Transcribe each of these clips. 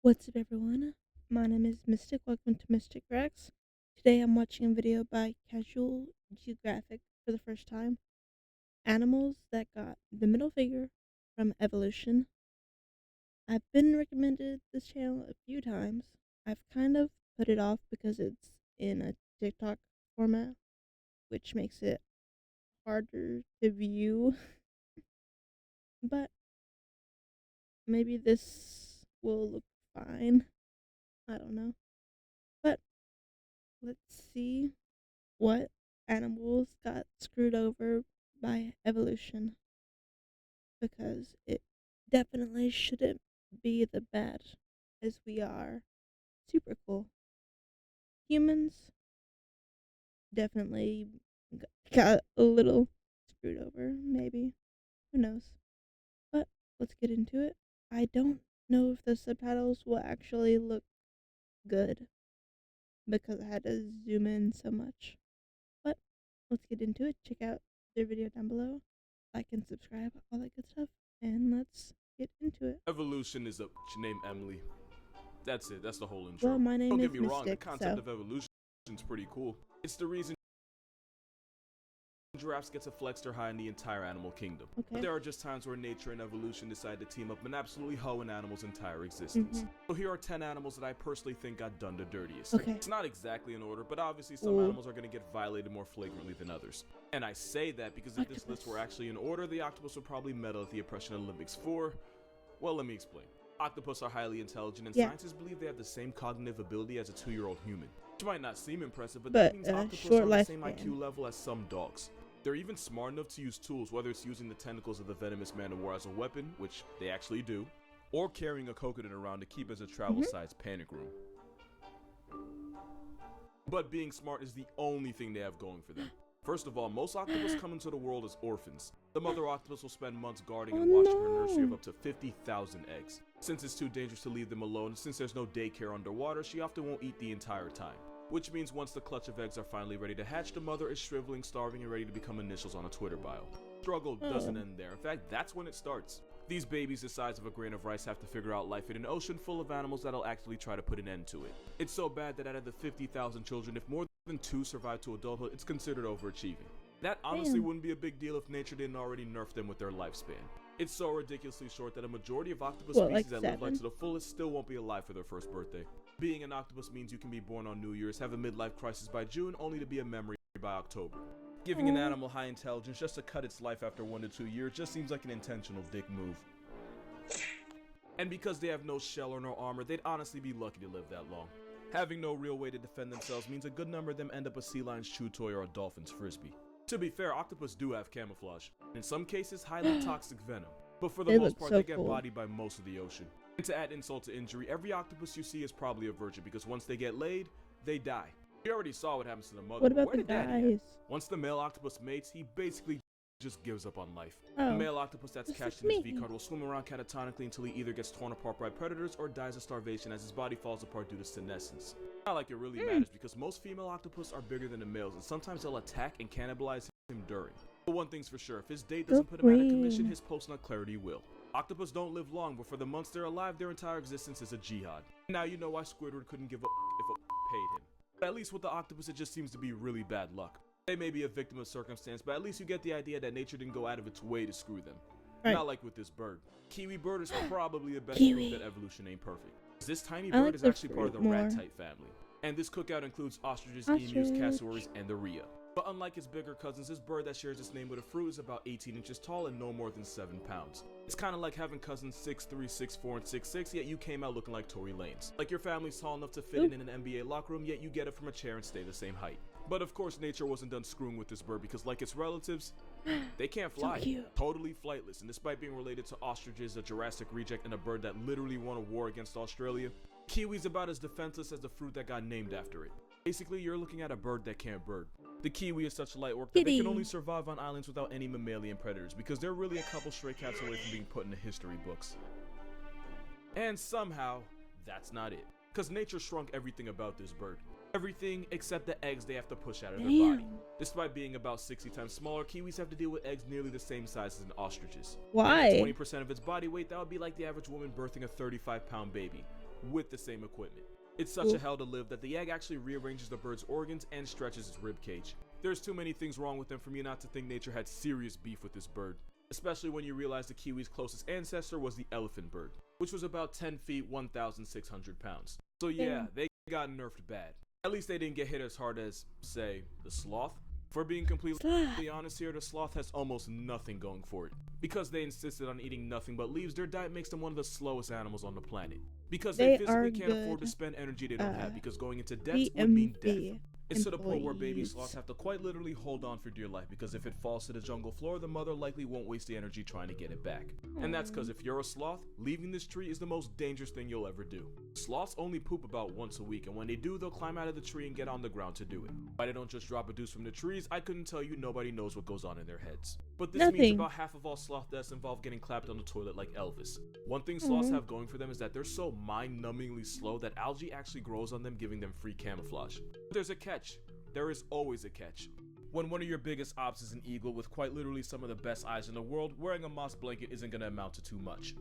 What's up, everyone? My name is Mistic. Welcome to Mystic Reacts. Today I'm watching a video by Casual Geographic for the first time. Animals that got the middle finger from evolution. I've been recommended this channel a few times. I've kind of put it off because it's in a TikTok format, which makes it harder to view. But maybe this will look fine. I don't know. But let's see what animals got screwed over by evolution, because it definitely shouldn't be the bad, as we are super cool. Humans definitely got a little screwed over, maybe. Who knows? But let's get into it. I don't know if the subtitles will actually look good because I had to zoom in so much. But let's get into it. Check out their video down below. Like and subscribe, all that good stuff. And let's get into it. Evolution is a named Emily. That's it. That's the whole intro. Well, my name Don't is get me wrong. The Mistic, concept so of evolution is pretty cool. It's the reason giraffes get to flex their high in the entire animal kingdom. okay. But there are just times where nature and evolution decide to team up and absolutely hoe an animal's entire existence. So here are 10 animals that I personally think got done the dirtiest. Okay. It's not exactly in order, but obviously some animals are going to get violated more flagrantly than others. And I say that because if this list were actually in order, the octopus would probably medal at the Oppression Olympics for, well, let me explain. Octopus are highly intelligent, and scientists believe they have the same cognitive ability as a 2-year-old human. Which might not seem impressive, but that means octopus are on the same IQ level as some dogs. They're even smart enough to use tools, whether it's using the tentacles of the venomous man of war as a weapon, which they actually do, or carrying a coconut around to keep as a travel-sized panic room. But being smart is the only thing they have going for them. First of all, most octopus come into the world as orphans. The mother octopus will spend months guarding and watching her nursery of up to 50,000 eggs. Since it's too dangerous to leave them alone, and since there's no daycare underwater, she often won't eat the entire time. Which means once the clutch of eggs are finally ready to hatch, the mother is shriveling, starving, and ready to become initials on a Twitter bio. Struggle doesn't end there. In fact, that's when it starts. These babies the size of a grain of rice have to figure out life in an ocean full of animals that'll actually try to put an end to it. It's so bad that out of the 50,000 children, if more than 2 survive to adulthood, it's considered overachieving. That honestly wouldn't be a big deal if nature didn't already nerf them with their lifespan. It's so ridiculously short that a majority of octopus species that live life to the fullest still won't be alive for their first birthday. Being an octopus means you can be born on New Year's, have a midlife crisis by June, only to be a memory by October. Giving an animal high intelligence just to cut its life after 1 to 2 years just seems like an intentional dick move. And because they have no shell or no armor, they'd honestly be lucky to live that long. Having no real way to defend themselves means a good number of them end up a sea lion's chew toy or a dolphin's frisbee. To be fair, octopus do have camouflage, in some cases highly toxic venom, but for the most part they get bodied by most of the ocean. And to add insult to injury, every octopus you see is probably a virgin because once they get laid, they die. We already saw what happens to the mother. What about the guys? Once the male octopus mates, he basically just gives up on life. The male octopus that's catched in his V-card will swim around catatonically until he either gets torn apart by predators or dies of starvation as his body falls apart due to senescence. Not like it really matters because most female octopus are bigger than the males and sometimes they'll attack and cannibalize him during. But one thing's for sure, if his date doesn't put him out of commission, his post-nut clarity will. Octopus don't live long, but for the months they're alive, their entire existence is a jihad. Now you know why Squidward couldn't give a if a paid him. But at least with the octopus, it just seems to be really bad luck. They may be a victim of circumstance, but at least you get the idea that nature didn't go out of its way to screw them. Not like with this bird. Kiwi bird is probably the best proof that evolution ain't perfect. This tiny bird is actually part of the rat-type family. And this cookout includes ostriches, emus, cassowaries, and the rhea. But unlike its bigger cousins, this bird that shares its name with a fruit is about 18 inches tall and no more than 7 pounds. It's kind of like having cousins 6'3", 6'4", and 6'6", yet you came out looking like Tory Lanez. Like your family's tall enough to fit in an NBA locker room, yet you get it from a chair and stay the same height. But of course, nature wasn't done screwing with this bird because like its relatives, they can't fly. Totally flightless, and despite being related to ostriches, a Jurassic reject, and a bird that literally won a war against Australia, kiwi's about as defenseless as the fruit that got named after it. Basically, you're looking at a bird that can't bird. The kiwi is such light work that they can only survive on islands without any mammalian predators because they're really a couple stray cats away from being put in the history books. And somehow, that's not it. Because nature shrunk everything about this bird. Everything except the eggs they have to push out of their body. Despite being about 60 times smaller, kiwis have to deal with eggs nearly the same size as an ostrich's. Why? 20% of its body weight, that would be like the average woman birthing a 35-pound baby. with the same equipment. It's such a hell to live that the egg actually rearranges the bird's organs and stretches its rib cage. There's too many things wrong with them for me not to think nature had serious beef with this bird, especially when you realize the kiwi's closest ancestor was the elephant bird, which was about 10 feet 1,600 pounds. So yeah, they got nerfed bad. At least they didn't get hit as hard as, say, the sloth. For being completely honest here, the sloth has almost nothing going for it. Because they insisted on eating nothing but leaves, their diet makes them one of the slowest animals on the planet. Because they physically can't afford to spend energy they don't have, because going into depths would mean death. It's to the point where baby sloths have to quite literally hold on for dear life, because if it falls to the jungle floor, the mother likely won't waste the energy trying to get it back. And that's because if you're a sloth, leaving this tree is the most dangerous thing you'll ever do. Sloths only poop about once a week, and when they do, they'll climb out of the tree and get on the ground to do it. Why they don't just drop a deuce from the trees, I couldn't tell you. Nobody knows what goes on in their heads. But this means about half of all sloth deaths involve getting clapped on the toilet like Elvis. One thing sloths have going for them is that they're so mind-numbingly slow that algae actually grows on them, giving them free camouflage. But there's a catch. There is always a catch. When one of your biggest ops is an eagle with quite literally some of the best eyes in the world, wearing a moss blanket isn't going to amount to too much.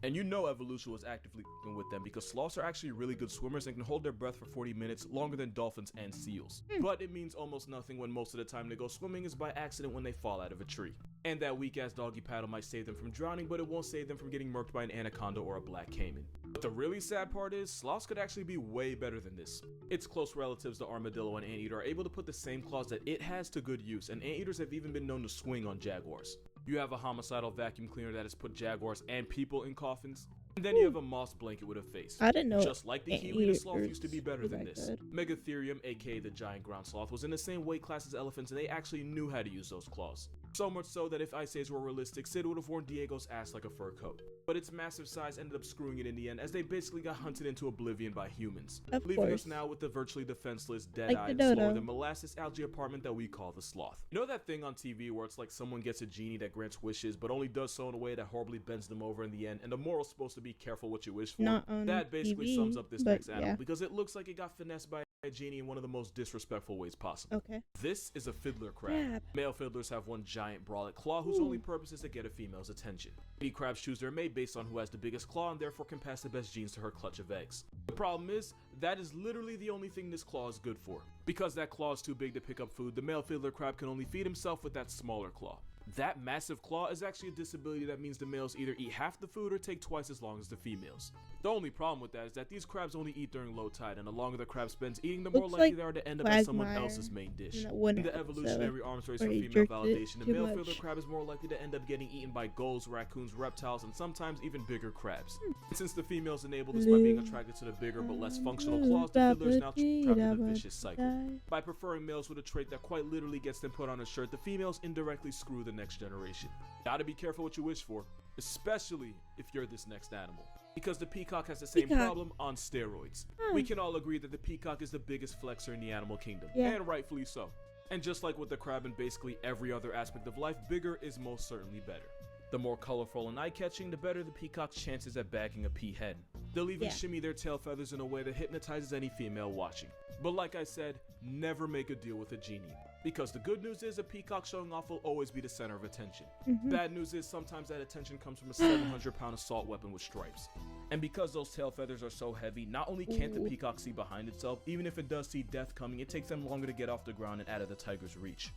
And you know evolution was actively f***ing with them, because sloths are actually really good swimmers and can hold their breath for 40 minutes, longer than dolphins and seals. But it means almost nothing when most of the time they go swimming is by accident when they fall out of a tree. And that weak-ass doggy paddle might save them from drowning, but it won't save them from getting murked by an anaconda or a black caiman. But the really sad part is, sloths could actually be way better than this. Its close relatives, the armadillo and anteater, are able to put the same claws that it has to good use, and anteaters have even been known to swing on jaguars. You have a homicidal vacuum cleaner that has put jaguars and people in coffins. And then you have a moss blanket with a face. I didn't know. Just like the kiwi, the sloth used to be better than this. Megatherium, aka the giant ground sloth, was in the same weight class as elephants, and they actually knew how to use those claws. So much so that if Ice Age were realistic, Sid would have worn Diego's ass like a fur coat. But its massive size ended up screwing it in the end, as they basically got hunted into oblivion by humans, leaving us now with the virtually defenseless, dead-eyed, slower than molasses algae apartment that we call the sloth. You know that thing on TV where it's like someone gets a genie that grants wishes, but only does so in a way that horribly bends them over in the end, and the moral's supposed to be careful what you wish for? That basically sums up this next animal, because it looks like it got finessed by a genie in one of the most disrespectful ways possible. This is a fiddler crab. Male fiddlers have one giant bralette claw whose only purpose is to get a female's attention. Lady crabs choose their mate based on who has the biggest claw and therefore can pass the best genes to her clutch of eggs. The problem is, that is literally the only thing this claw is good for. Because that claw is too big to pick up food, the male fiddler crab can only feed himself with that smaller claw. That massive claw is actually a disability that means the males either eat half the food or take twice as long as the females. The only problem with that is that these crabs only eat during low tide, and the longer the crab spends eating, the more likely they are to end up as someone else's main dish. In the evolutionary arms race for female validation, the male fiddler crab is more likely to end up getting eaten by gulls, raccoons, reptiles, and sometimes even bigger crabs. And since the females enable this by being attracted to the bigger but less functional claws, the fiddler is now trapped in a vicious cycle. By preferring males with a trait that quite literally gets them put on a shirt, the females indirectly screw the next generation. Gotta be careful what you wish for, especially if you're this next animal. Because the peacock has the same problem on steroids. We can all agree that the peacock is the biggest flexor in the animal kingdom, and rightfully so. And just like with the crab and basically every other aspect of life, bigger is most certainly better. The more colorful and eye-catching, the better the peacock's chances at bagging a peahen. They'll even shimmy their tail feathers in a way that hypnotizes any female watching. But like I said, never make a deal with a genie. Because the good news is a peacock showing off will always be the center of attention. Bad news is sometimes that attention comes from a 700-pound assault weapon with stripes. And because those tail feathers are so heavy, not only can't the peacock see behind itself, even if it does see death coming, it takes them longer to get off the ground and out of the tiger's reach.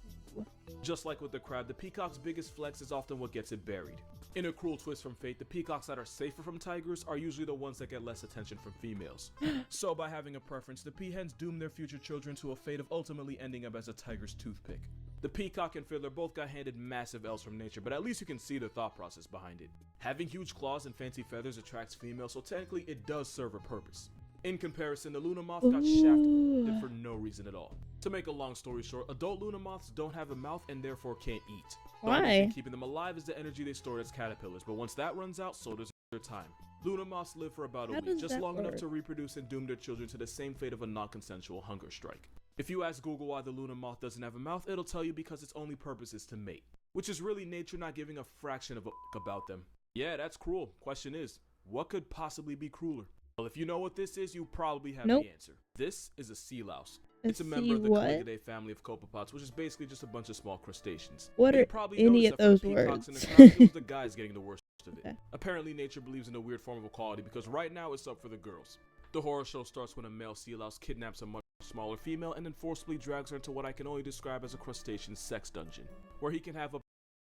Just like with the crab, the peacock's biggest flex is often what gets it buried. In a cruel twist from fate, the peacocks that are safer from tigers are usually the ones that get less attention from females. So by having a preference, the peahens doom their future children to a fate of ultimately ending up as a tiger's toothpick. The peacock and fiddler both got handed massive L's from nature, but at least you can see the thought process behind it. Having huge claws and fancy feathers attracts females, so technically it does serve a purpose. In comparison, the Luna moth got shafted for no reason at all. To make a long story short, adult Luna moths don't have a mouth and therefore can't eat. The only thing keeping them alive is the energy they store as caterpillars, but once that runs out, so does their time. Luna moths live for about a week, just long enough to reproduce and doom their children to the same fate of a non-consensual hunger strike. If you ask Google why the Luna moth doesn't have a mouth, it'll tell you because its only purpose is to mate. Which is really nature not giving a fraction of a about them. Yeah, that's cruel. Question is, what could possibly be crueler? Well, if you know what this is, you probably have the answer. This is a sea louse. It's a member of the Caligidae family of copepods, which is basically just a bunch of small crustaceans. What are probably any of those words? In the crowd, it was the guys getting the worst of it. Apparently nature believes in a weird form of equality because right now it's up for the girls. The horror show starts when a male sea louse kidnaps a much smaller female and then forcibly drags her into what I can only describe as a crustacean sex dungeon, where he can have up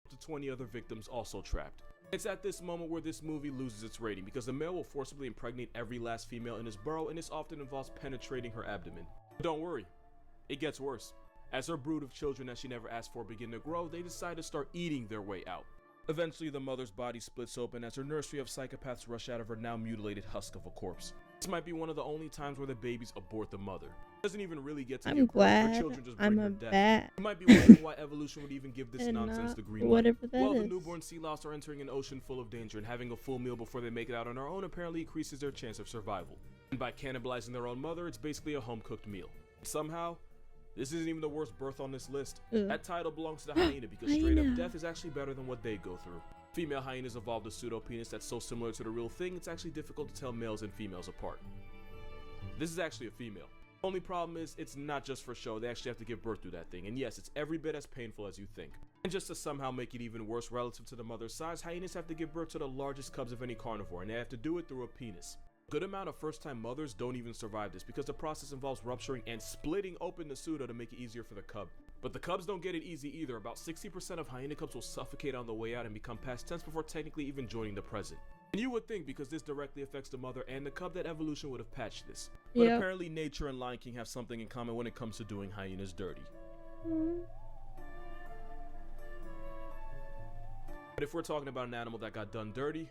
to 20 other victims also trapped. It's at this moment where this movie loses its rating because the male will forcibly impregnate every last female in his burrow, and this often involves penetrating her abdomen. But don't worry, it gets worse. As her brood of children that she never asked for begin to grow, they decide to start eating their way out. Eventually, the mother's body splits open as her nursery of psychopaths rush out of her now mutilated husk of a corpse. This might be one of the only times where the babies abort the mother. Doesn't even really get to give birth. Her children just bring her death. You might be wondering why evolution would even give this nonsense the green light. Well, the newborn sea louse are entering an ocean full of danger, and having a full meal before they make it out on their own apparently increases their chance of survival. And by cannibalizing their own mother, it's basically a home-cooked meal. Somehow, this isn't even the worst birth on this list. That title belongs to the hyena because straight-up death is actually better than what they go through. Female hyenas evolved a pseudo-penis that's so similar to the real thing, it's actually difficult to tell males and females apart. This is actually a female. Only problem is, it's not just for show, they actually have to give birth to that thing, and yes, it's every bit as painful as you think. And just to somehow make it even worse relative to the mother's size, hyenas have to give birth to the largest cubs of any carnivore, and they have to do it through a penis. A good amount of first-time mothers don't even survive this because the process involves rupturing and splitting open the pseudo to make it easier for the cub. But the cubs don't get it easy either. About 60% of hyena cubs will suffocate on the way out and become past tense before technically even joining the present. And you would think, because this directly affects the mother and the cub, that evolution would have patched this. But apparently nature and Lion King have something in common when it comes to doing hyenas dirty. But if we're talking about an animal that got done dirty,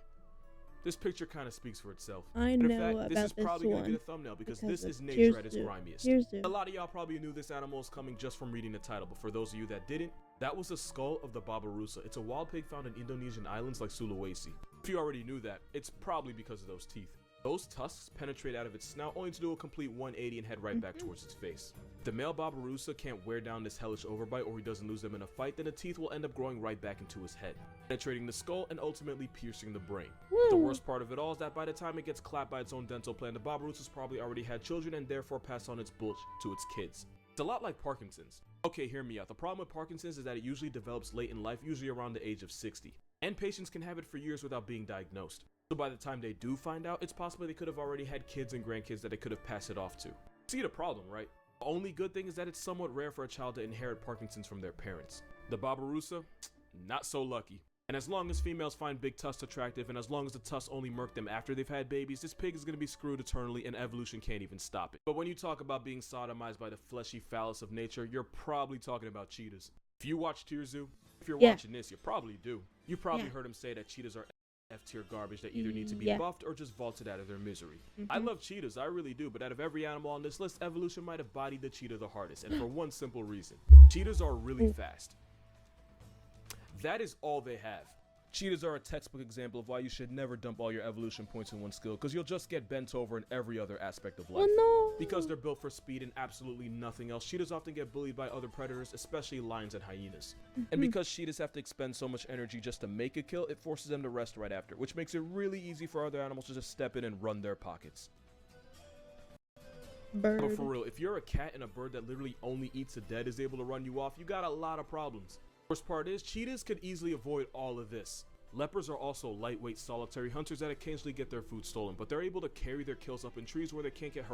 this picture kind of speaks for itself. I know in fact, this is probably going to get a thumbnail because this is nature at its grimiest. A lot of y'all probably knew this animal is coming just from reading the title, but for those of you that didn't, that was the skull of the babirusa. It's a wild pig found in Indonesian islands like Sulawesi. If you already knew that, it's probably because of those teeth. Those tusks penetrate out of its snout only to do a complete 180 and head right back towards its face. If the male babirusa can't wear down this hellish overbite or he doesn't lose them in a fight, then the teeth will end up growing right back into his head, penetrating the skull and ultimately piercing the brain. The worst part of it all is that by the time it gets clapped by its own dental plan, the babirusa's probably already had children and therefore passed on its bullshit to its kids. It's a lot like Parkinson's. Okay, hear me out. The problem with Parkinson's is that it usually develops late in life, usually around the age of 60. And patients can have it for years without being diagnosed. So by the time they do find out, it's possible they could have already had kids and grandkids that they could have passed it off to. See the problem, right? The only good thing is that it's somewhat rare for a child to inherit Parkinson's from their parents. The babirusa, not so lucky. And as long as females find big tusks attractive, and as long as the tusks only murk them after they've had babies, this pig is going to be screwed eternally and evolution can't even stop it. But when you talk about being sodomized by the fleshy phallus of nature, you're probably talking about cheetahs. If you watch Tier Zoo, if you're watching this, you probably do. You probably heard him say that cheetahs are F-tier garbage that either need to be buffed or just vaulted out of their misery. I love cheetahs, I really do, but out of every animal on this list, evolution might have bodied the cheetah the hardest, and for one simple reason. Cheetahs are really fast. That is all they have. Cheetahs are a textbook example of why you should never dump all your evolution points in one skill, because you'll just get bent over in every other aspect of life. Because they're built for speed and absolutely nothing else, cheetahs often get bullied by other predators, especially lions and hyenas. And because cheetahs have to expend so much energy just to make a kill, it forces them to rest right after, which makes it really easy for other animals to just step in and run their pockets. But for real, if you're a cat and a bird that literally only eats the dead is able to run you off, you got a lot of problems. Worst part is, cheetahs could easily avoid all of this. Leopards are also lightweight solitary hunters that occasionally get their food stolen, but they're able to carry their kills up in trees where they can't get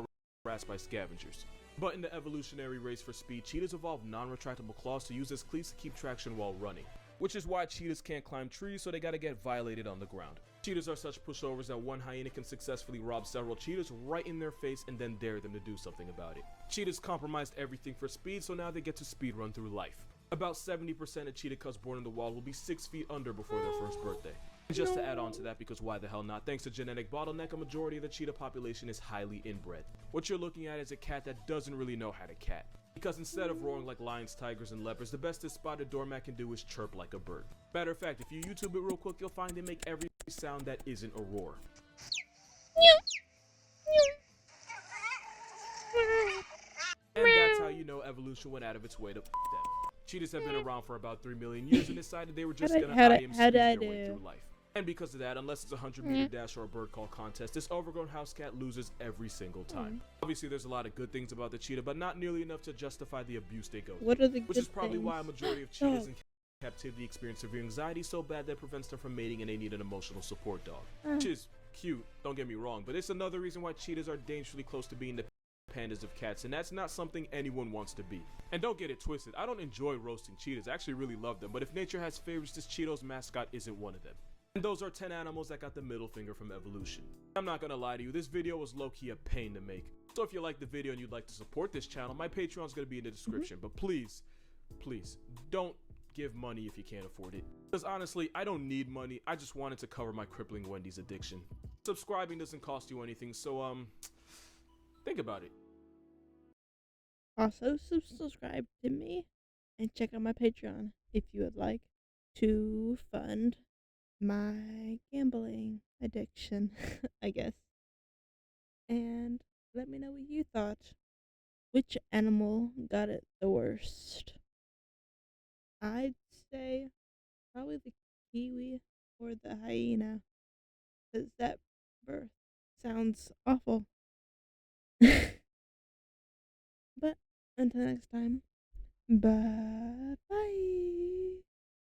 harassed by scavengers. But in the evolutionary race for speed, cheetahs evolved non-retractable claws to use as cleats to keep traction while running. Which is why cheetahs can't climb trees, so they gotta get violated on the ground. Cheetahs are such pushovers that one hyena can successfully rob several cheetahs right in their face and then dare them to do something about it. Cheetahs compromised everything for speed, so now they get to speed run through life. About 70% of cheetah cubs born in the wild will be 6 feet under before their first birthday. And just to add on to that, because why the hell not, thanks to genetic bottleneck, a majority of the cheetah population is highly inbred. What you're looking at is a cat that doesn't really know how to cat. Because instead of roaring like lions, tigers, and leopards, the best this spotted doormat can do is chirp like a bird. Matter of fact, if you YouTube it real quick, you'll find they make every sound that isn't a roar. And that's how you know evolution went out of its way to them. Cheetahs have been around for about 3 million years and decided they were just gonna IM speed their way through life. And because of that, unless it's a 100-meter dash or a bird call contest, this overgrown house cat loses every single time. Obviously, there's a lot of good things about the cheetah, but not nearly enough to justify the abuse they go through. What are the which is probably why a majority of cheetahs and captivity experience severe anxiety so bad that it prevents them from mating and they need an emotional support dog. Which is cute, don't get me wrong, but it's another reason why cheetahs are dangerously close to being the pandas of cats, and that's not something anyone wants to be. And don't get it twisted, I don't enjoy roasting cheetahs, I actually really love them, but if nature has favorites, this Cheeto's mascot isn't one of them. And those are 10 animals that got the middle finger from evolution. I'm not gonna lie to you, this video was low-key a pain to make. So if you like the video and you'd like to support this channel, my Patreon's gonna be in the description, but please, don't give money if you can't afford it. Because honestly, I don't need money, I just wanted to cover my crippling Wendy's addiction. Subscribing doesn't cost you anything, so think about it. Also, subscribe to me and check out my Patreon if you would like to fund my gambling addiction, I guess. And let me know what you thought. Which animal got it the worst? I'd say probably the kiwi or the hyena, because that birth sounds awful. But until next time, bye bye.